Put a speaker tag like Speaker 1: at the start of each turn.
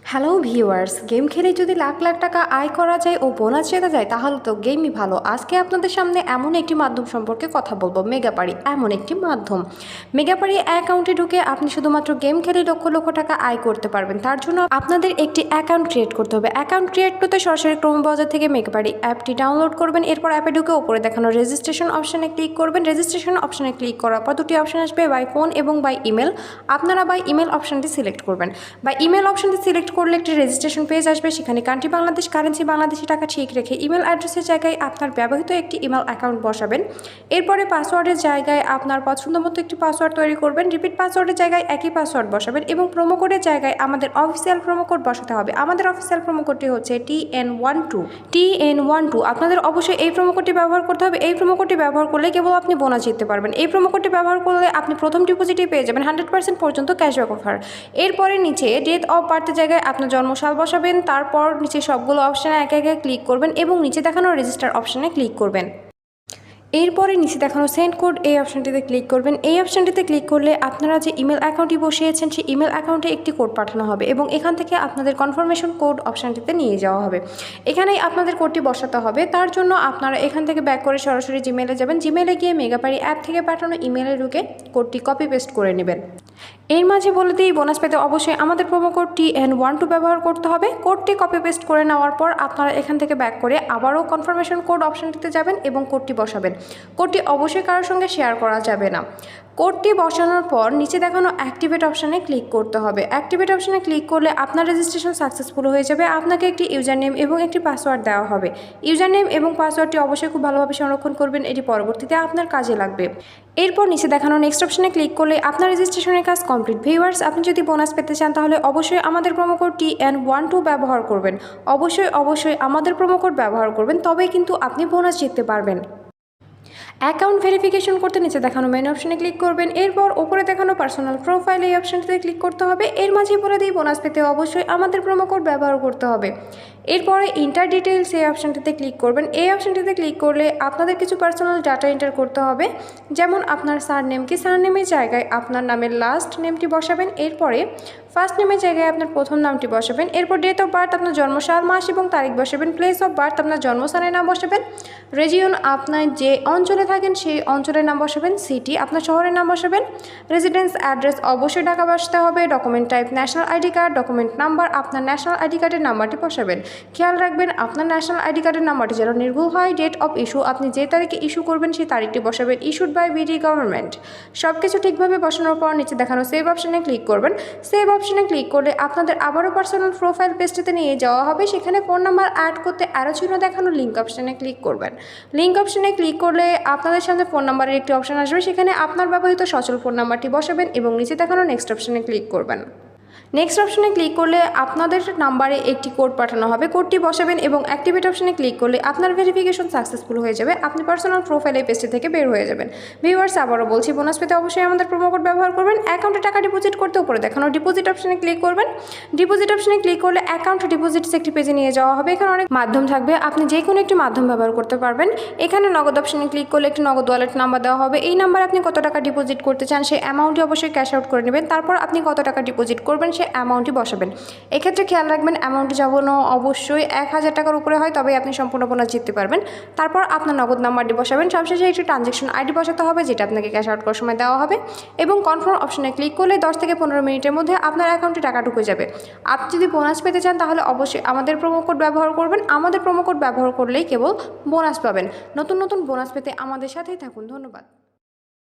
Speaker 1: Hello viewers, game খেলে যদি লাখ লাখ টাকা আয় করা যায় ও বোনাস জেতা যায় তাহলে তো গেমই ভালো। আজকে আপনাদের সামনে এমন একটি মাধ্যম সম্পর্কে কথা বলবো, মেগাপারি এমন একটি মাধ্যম। মেগাপারি অ্যাকাউন্টে ঢুকে আপনি শুধুমাত্র গেম খেলে লক্ষ লক্ষ টাকা আয় করতে পারবেন। তার জন্য আপনাদের একটি অ্যাকাউন্ট ক্রিয়েট করতে হবে। অ্যাকাউন্ট ক্রিয়েট করতে সরাসরি ক্রোম ব্রাউজার থেকে মেগাপারি অ্যাপটি ডাউনলোড করবেন। এরপর অ্যাপে ঢুকে উপরে দেখানো রেজিস্ট্রেশন অপশানে ক্লিক করবেন। রেজিস্ট্রেশন অপশানে ক্লিক করার পর দুটি অপশান আসবে, বাই ফোন এবং বাই ইমেল। আপনারা বাই ইমেল অপশানটি সিলেক্ট করবেন। বাই ইমেল অপশানটি সিলেক্ট করলে একটি রেজিস্ট্রেশন পেজ আসবে, সেখানে কান্ট্রি বাংলাদেশ, কারেন্সি বাংলাদেশি টাকা ঠিক রেখে ইমেল অ্যাড্রেসের জায়গায় আপনার ব্যবহৃত একটি ইমেল অ্যাকাউন্ট বসাবেন। এরপরে পাসওয়ার্ডের জায়গায় আপনার পছন্দ মতো একটি পাসওয়ার্ড তৈরি করবেন। রিপিট পাসওয়ার্ডের জায়গায় একই পাসওয়ার্ড বসাবেন এবং প্রোমো কোডের জায়গায় আমাদের অফিসিয়াল প্রোমো কোড বসাতে হবে। আমাদের অফিসিয়াল প্রোমো কোডটি হচ্ছে TN12। আপনাদের অবশ্যই এই প্রোমো কোডটি ব্যবহার করতে হবে। এই প্রোমো কোডটি ব্যবহার করলে কেবল আপনি বোনাস জিততে পারবেন। এই প্রোমো কোডটি ব্যবহার করলে আপনি প্রথম ডিপোজিটে পেয়ে যাবেন 100% পর্যন্ত ক্যাশব্যাক অফার। এরপরে নিচে ডেট অফ বার্থের জায়গায় আপনার জন্মসাল বসাবেন। তারপর নিচে সবগুলো অপশানে একে একে ক্লিক করবেন এবং নিচে দেখানো রেজিস্টার অপশানে ক্লিক করবেন। এরপরে নিচে দেখানো সেন্ড কোড এই অপশানটিতে ক্লিক করবেন। এই অপশানটিতে ক্লিক করলে আপনারা যে ইমেল অ্যাকাউন্টটি বসিয়েছেন সেই ইমেল অ্যাকাউন্টে একটি কোড পাঠানো হবে এবং এখান থেকে আপনাদের কনফার্মেশন কোড অপশানটিতে নিয়ে যাওয়া হবে। এখানেই আপনাদের কোডটি বসাতে হবে। তার জন্য আপনারা এখান থেকে ব্যাক করে সরাসরি জিমেলে যাবেন। জিমেলে গিয়ে মেগাপারি অ্যাপ থেকে পাঠানো ইমেলে ঢুকে কোডটি কপি পেস্ট করে নেবেন। এর মাঝে বলে দিই, বোনাস পেতে অবশ্যই আমাদের প্রোমো কোড TN12 ব্যবহার করতে হবে। কোডটি কপি পেস্ট করে নেওয়ার পর আপনারা এখান থেকে ব্যাক করে আবারও কনফার্মেশন কোড অপশানটিতে যাবেন এবং কোডটি বসাবেন। কোডটি অবশ্যই কারোর সঙ্গে শেয়ার করা যাবে না। কোডটি বসানোর পর নিচে দেখানো অ্যাক্টিভেট অপশানে ক্লিক করতে হবে। অ্যাক্টিভেট অপশানে ক্লিক করলে আপনার রেজিস্ট্রেশন সাকসেসফুল হয়ে যাবে। আপনাকে একটি ইউজার নেম এবং একটি পাসওয়ার্ড দেওয়া হবে। ইউজার নেম এবং পাসওয়ার্ডটি অবশ্যই খুব ভালোভাবে সংরক্ষণ করবেন, এটি পরবর্তীতে আপনার কাজে লাগবে। এরপর নিচে দেখানো নেক্সট অপশানে ক্লিক করলে আপনার রেজিস্ট্রেশনের কাজ কমপ্লিট। ভিউয়ার্স, আপনি যদি বোনাস পেতে চান তাহলে অবশ্যই আমাদের প্রোমো কোড TN12 ব্যবহার করবেন। অবশ্যই আমাদের প্রোমো কোড ব্যবহার করবেন, তবেই কিন্তু আপনি বোনাস জিততে পারবেন। অ্যাকাউন্ট ভেরিফিকেশন করতে নিচে দেখানো মেন অপশানে ক্লিক করবেন। এরপর উপরে দেখানো পার্সোনাল প্রোফাইল এই অপশানটিতে ক্লিক করতে হবে। এর মাঝে বলে দিই, বোনাস পেতে অবশ্যই আমাদের প্রোমো কোড ব্যবহার করতে হবে। এরপরে ইন্টার ডিটেলস এই অপশানটিতে ক্লিক করবেন। এই অপশানটিতে ক্লিক করলে আপনাদের কিছু পার্সোনাল ডাটা এন্টার করতে হবে, যেমন আপনার সারনেম কি, সারনেমের জায়গায় আপনার নামের লাস্ট নেমটি বসাবেন। এরপরে ফার্স্ট নেমের জায়গায় আপনার প্রথম নামটি বসাবেন। এরপর ডেট অফ বার্থ আপনার জন্মসাল, মাস এবং তারিখ বসাবেন। প্লেস অফ বার্থ আপনার জন্মস্থানের নাম বসাবেন। রেজিয়ন আপনার যে অঞ্চলে থাকেন সেই অঞ্চলের নাম বসাবেন। সিটি আপনার শহরের নাম বসাবেন। রেসিডেন্স অ্যাড্রেস অবশ্যই ঢাকা বসাতে হবে। Document type national ID card. Document number আপনার ন্যাশনাল আইডি কার্ডের নাম্বারটি বসাবেন। খেয়াল রাখবেন আপনার ন্যাশনাল আইডি কার্ডের নাম্বারটি যেন নির্ভুল হয়। ডেট অফ ইস্যু আপনি যে তারিখে ইস্যু করবেন সেই তারিখটি বসাবেন। Issued by BD government. সব কিছু ঠিকভাবে বসানোর পর নিচে দেখানো সেভ অপশানে ক্লিক করবেন। সেভ অপশানে ক্লিক করলে আপনাদের আবারও পার্সোনাল প্রোফাইল পেজটিতে নিয়ে যাওয়া হবে। সেখানে ফোন নাম্বার অ্যাড করতে অ্যারো চিহ্ন দেখানো লিঙ্ক অপশানে ক্লিক করবেন। লিঙ্ক অপশানে ক্লিক করলে আপনাদের সামনে ফোন নাম্বারের একটি অপশান আসবে, সেখানে আপনার ব্যবহৃত সচল ফোন নাম্বারটি বসাবেন এবং নিচে দেখানো নেক্সট অপশানে ক্লিক করবেন। নেক্সট অপশানে ক্লিক করলে আপনাদের নাম্বারে একটি কোড পাঠানো হবে, কোডটি বসাবেন এবং অ্যাক্টিভেট অপশানে ক্লিক করলে আপনার ভেরিফিকেশন সাকসেসফুল হয়ে যাবে। আপনি পার্সোনাল প্রোফাইল এই পেজটি থেকে বের হয়ে যাবেন। ভিউয়ার্স, আবারও বলছি, বোনাস পেতে অবশ্যই আমাদের প্রোমো কোড ব্যবহার করবেন। অ্যাকাউন্টে টাকা ডিপোজিট করতে উপরে দেখানো ডিপোজিট অপশানে ক্লিক করবেন। ডিপোজিট অপশানে ক্লিক করলে অ্যাকাউন্ট ডিপোজিটস একটি পেজে নিয়ে যাওয়া হবে। এখানে অনেক মাধ্যম থাকবে, আপনি যে কোনো একটি মাধ্যম ব্যবহার করতে পারবেন। এখানে নগদ অপশানে ক্লিক করলে একটি নগদ ওয়ালেট নাম্বার দেওয়া হবে। এই নাম্বারে আপনি কত টাকা ডিপোজিট করতে চান সেই অ্যামাউন্টটি অবশ্যই ক্যাশ আউট করে নেবেন। তারপর আপনি কত টাকা ডিপোজিট করবেন সেই অ্যামাউন্টটি বসাবেন। এক্ষেত্রে খেয়াল রাখবেন অ্যামাউন্টটি যেন অবশ্যই 1000 টাকার উপরে হয়, তবেই আপনি সম্পূর্ণ বোনাস জিততে পারবেন। তারপর আপনার নগদ নাম্বারটি বসাবেন। সবশেষে একটি ট্রানজ্যাকশন আইডি বসাতে হবে, যেটা আপনাকে ক্যাশ আউট করার সময় দেওয়া হবে এবং কনফার্ম অপশনে ক্লিক করলে 10 থেকে 15 মিনিটের মধ্যে আপনার অ্যাকাউন্টে টাকা ঢুকে যাবে। আপনি যদি বোনাস পেতে চান তাহলে অবশ্যই আমাদের প্রোমো কোড ব্যবহার করবেন। আমাদের প্রোমো কোড ব্যবহার করলেই কেবল বোনাস পাবেন। নতুন বোনাস পেতে আমাদের সাথেই থাকুন। ধন্যবাদ।